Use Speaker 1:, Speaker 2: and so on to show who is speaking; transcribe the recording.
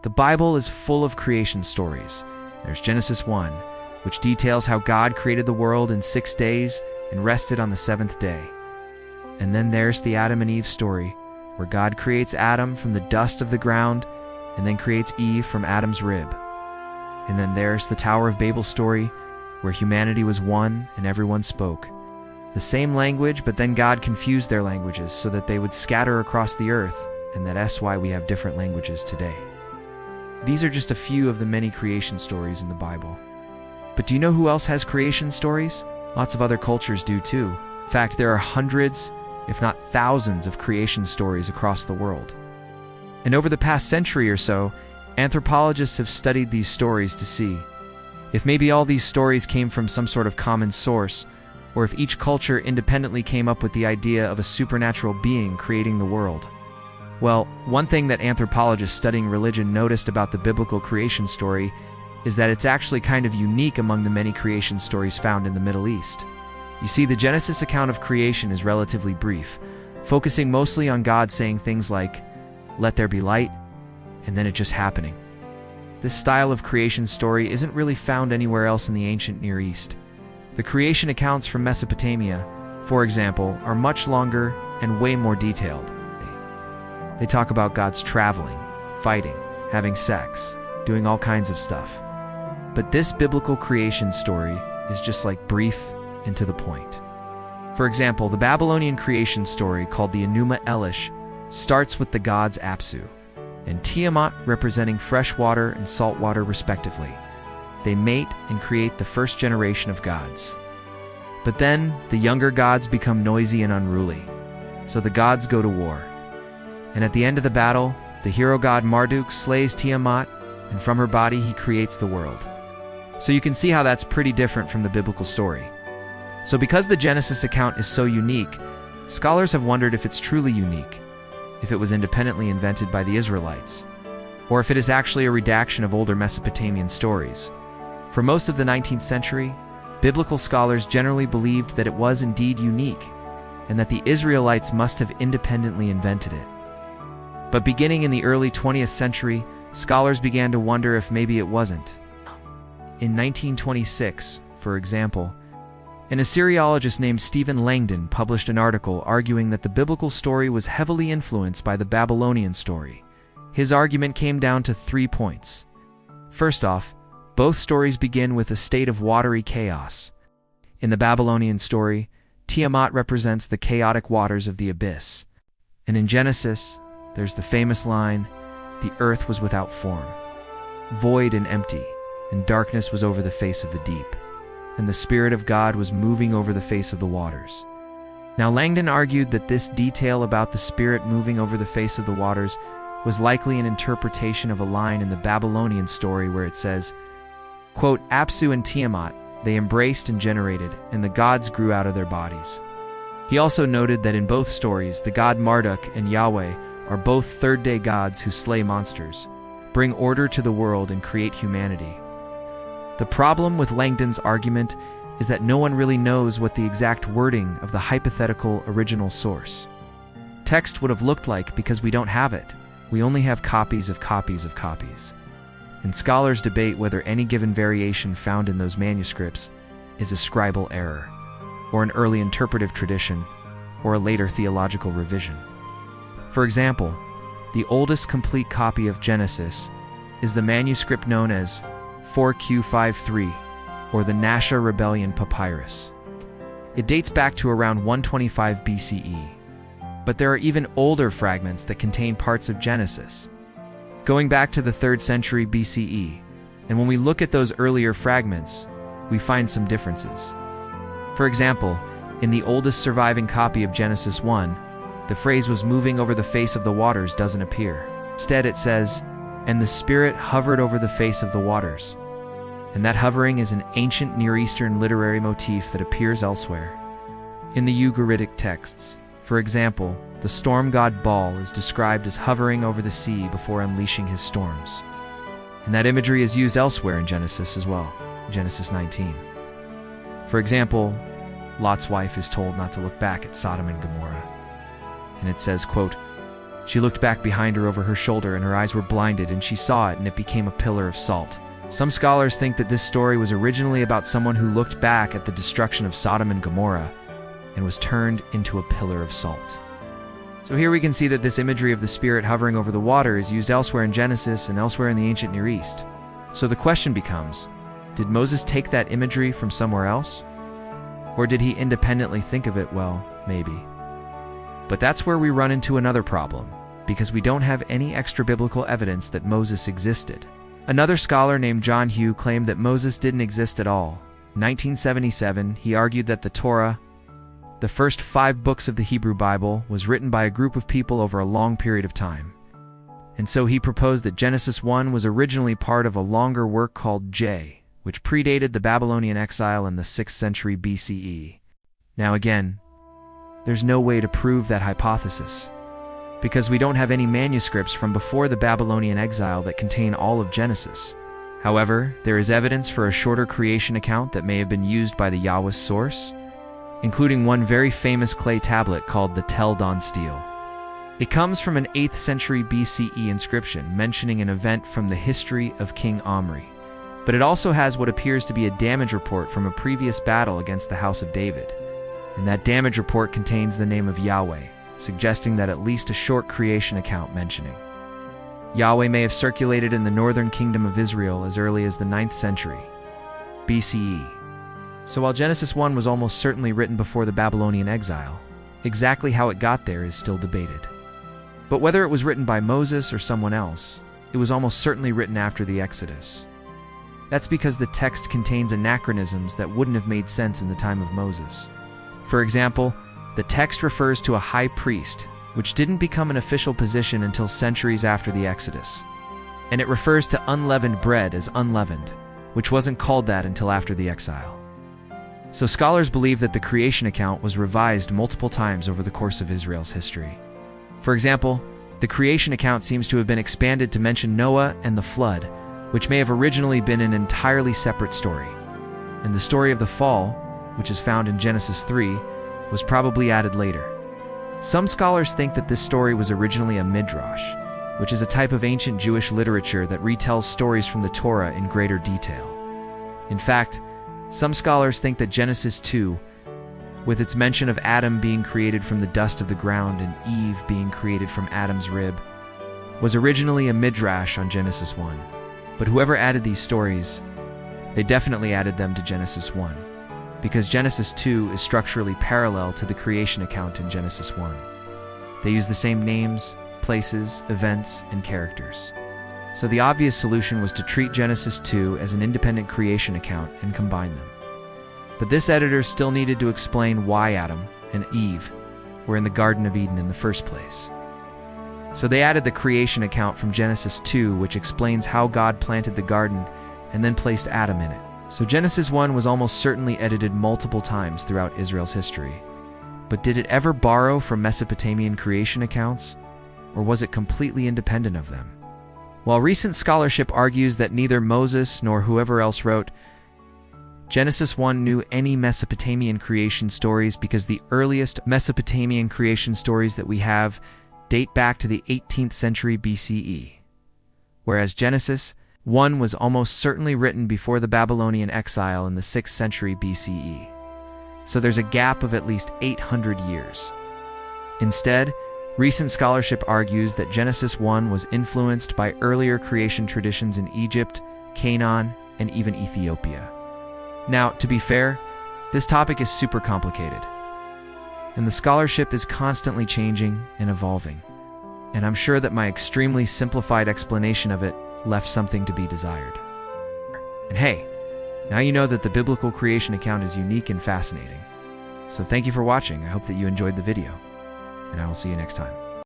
Speaker 1: The Bible is full of creation stories. There's Genesis 1, which details how God created the world in 6 days and rested on the seventh day. And then there's the Adam and Eve story, where God creates Adam from the dust of the ground and then creates Eve from Adam's rib. And then there's the Tower of Babel story, where humanity was one and everyone spoke the same language, but then God confused their languages so that they would scatter across the earth, and that's why we have different languages today. These are just a few of the many creation stories in the Bible. But do you know who else has creation stories? Lots of other cultures do too. In fact, there are hundreds, if not thousands, of creation stories across the world. And over the past century or so, anthropologists have studied these stories to see if maybe all these stories came from some sort of common source, or if each culture independently came up with the idea of a supernatural being creating the world. Well, one thing that anthropologists studying religion noticed about the biblical creation story is that it's actually kind of unique among the many creation stories found in the Middle East. You see, the Genesis account of creation is relatively brief, focusing mostly on God saying things like, "Let there be light," and then it just happening. This style of creation story isn't really found anywhere else in the ancient Near East. The creation accounts from Mesopotamia, for example, are much longer and way more detailed. They talk about God's traveling, fighting, having sex, doing all kinds of stuff. But this biblical creation story is just like brief and to the point. For example, the Babylonian creation story called the Enuma Elish starts with the gods Apsu and Tiamat representing fresh water and salt water respectively. They mate and create the first generation of gods. But then, the younger gods become noisy and unruly, so the gods go to war. And at the end of the battle, the hero god Marduk slays Tiamat, and from her body he creates the world. So you can see how that's pretty different from the biblical story. So because the Genesis account is so unique, scholars have wondered if it's truly unique, if it was independently invented by the Israelites, or if it is actually a redaction of older Mesopotamian stories. For most of the 19th century, biblical scholars generally believed that it was indeed unique, and that the Israelites must have independently invented it. But beginning in the early 20th century, scholars began to wonder if maybe it wasn't. In 1926, for example, an Assyriologist named Stephen Langdon published an article arguing that the biblical story was heavily influenced by the Babylonian story. His argument came down to 3 points. First off, both stories begin with a state of watery chaos. In the Babylonian story, Tiamat represents the chaotic waters of the abyss. And in Genesis, there's the famous line, "The earth was without form, void and empty, and darkness was over the face of the deep, and the Spirit of God was moving over the face of the waters." Now Langdon argued that this detail about the Spirit moving over the face of the waters was likely an interpretation of a line in the Babylonian story where it says, quote, "Apsu and Tiamat, they embraced and generated, and the gods grew out of their bodies." He also noted that in both stories, the god Marduk and Yahweh are both third-day gods who slay monsters, bring order to the world, and create humanity. The problem with Langdon's argument is that no one really knows what the exact wording of the hypothetical original source text would have looked like because we don't have it. We only have copies of copies of copies. And scholars debate whether any given variation found in those manuscripts is a scribal error, or an early interpretive tradition, or a later theological revision. For example, the oldest complete copy of Genesis is the manuscript known as 4Q53, or the Nasha Rebellion Papyrus. It dates back to around 125 BCE, but there are even older fragments that contain parts of Genesis, going back to the 3rd century BCE, and when we look at those earlier fragments, we find some differences. For example, in the oldest surviving copy of Genesis 1, the phrase "was moving over the face of the waters" doesn't appear. Instead it says, "and the Spirit hovered over the face of the waters." And that hovering is an ancient Near Eastern literary motif that appears elsewhere. In the Ugaritic texts, for example, the storm god Baal is described as hovering over the sea before unleashing his storms. And that imagery is used elsewhere in Genesis as well, Genesis 19. For example, Lot's wife is told not to look back at Sodom and Gomorrah. And it says, quote, She looked back behind her over her shoulder, and her eyes were blinded, and she saw it, and it became a pillar of salt. Some scholars think that this story was originally about someone who looked back at the destruction of Sodom and Gomorrah and was turned into a pillar of salt. So here we can see that this imagery of the Spirit hovering over the water is used elsewhere in Genesis and elsewhere in the ancient Near East. So the question becomes, did Moses take that imagery from somewhere else? Or did he independently think of it? Well, maybe. But that's where we run into another problem, because we don't have any extra-biblical evidence that Moses existed. Another scholar named John Hugh claimed that Moses didn't exist at all. In 1977, he argued that the Torah, the first 5 books of the Hebrew Bible, was written by a group of people over a long period of time. And so he proposed that Genesis 1 was originally part of a longer work called J, which predated the Babylonian exile in the 6th century BCE. Now again, there's no way to prove that hypothesis, because we don't have any manuscripts from before the Babylonian exile that contain all of Genesis. However, there is evidence for a shorter creation account that may have been used by the Yahweh's source, including one very famous clay tablet called the Tel Dan stele. It comes from an 8th century BCE inscription mentioning an event from the history of King Omri, but it also has what appears to be a damage report from a previous battle against the House of David, and that damage report contains the name of Yahweh, suggesting that at least a short creation account mentioning Yahweh may have circulated in the northern kingdom of Israel as early as the 9th century BCE. So while Genesis 1 was almost certainly written before the Babylonian exile, exactly how it got there is still debated. But whether it was written by Moses or someone else, it was almost certainly written after the Exodus. That's because the text contains anachronisms that wouldn't have made sense in the time of Moses. For example, the text refers to a high priest, which didn't become an official position until centuries after the Exodus. And it refers to unleavened bread as unleavened, which wasn't called that until after the exile. So scholars believe that the creation account was revised multiple times over the course of Israel's history. For example, the creation account seems to have been expanded to mention Noah and the flood, which may have originally been an entirely separate story. And the story of the fall, which is found in Genesis 3, was probably added later. Some scholars think that this story was originally a midrash, which is a type of ancient Jewish literature that retells stories from the Torah in greater detail. In fact, some scholars think that Genesis 2, with its mention of Adam being created from the dust of the ground and Eve being created from Adam's rib, was originally a midrash on Genesis 1. But whoever added these stories, they definitely added them to Genesis 1, because Genesis 2 is structurally parallel to the creation account in Genesis 1. They use the same names, places, events, and characters. So the obvious solution was to treat Genesis 2 as an independent creation account and combine them. But this editor still needed to explain why Adam and Eve were in the Garden of Eden in the first place. So they added the creation account from Genesis 2, which explains how God planted the garden and then placed Adam in it. So Genesis 1 was almost certainly edited multiple times throughout Israel's history. But did it ever borrow from Mesopotamian creation accounts, or was it completely independent of them? While recent scholarship argues that neither Moses nor whoever else wrote Genesis 1 knew any Mesopotamian creation stories, because the earliest Mesopotamian creation stories that we have date back to the 18th century BCE, whereas Genesis 1 was almost certainly written before the Babylonian exile in the 6th century BCE. So there's a gap of at least 800 years. Instead, recent scholarship argues that Genesis 1 was influenced by earlier creation traditions in Egypt, Canaan, and even Ethiopia. Now, to be fair, this topic is super complicated, and the scholarship is constantly changing and evolving, and I'm sure that my extremely simplified explanation of it left something to be desired. And hey, now you know that the biblical creation account is unique and fascinating. So thank you for watching. I hope that you enjoyed the video, and I will see you next time.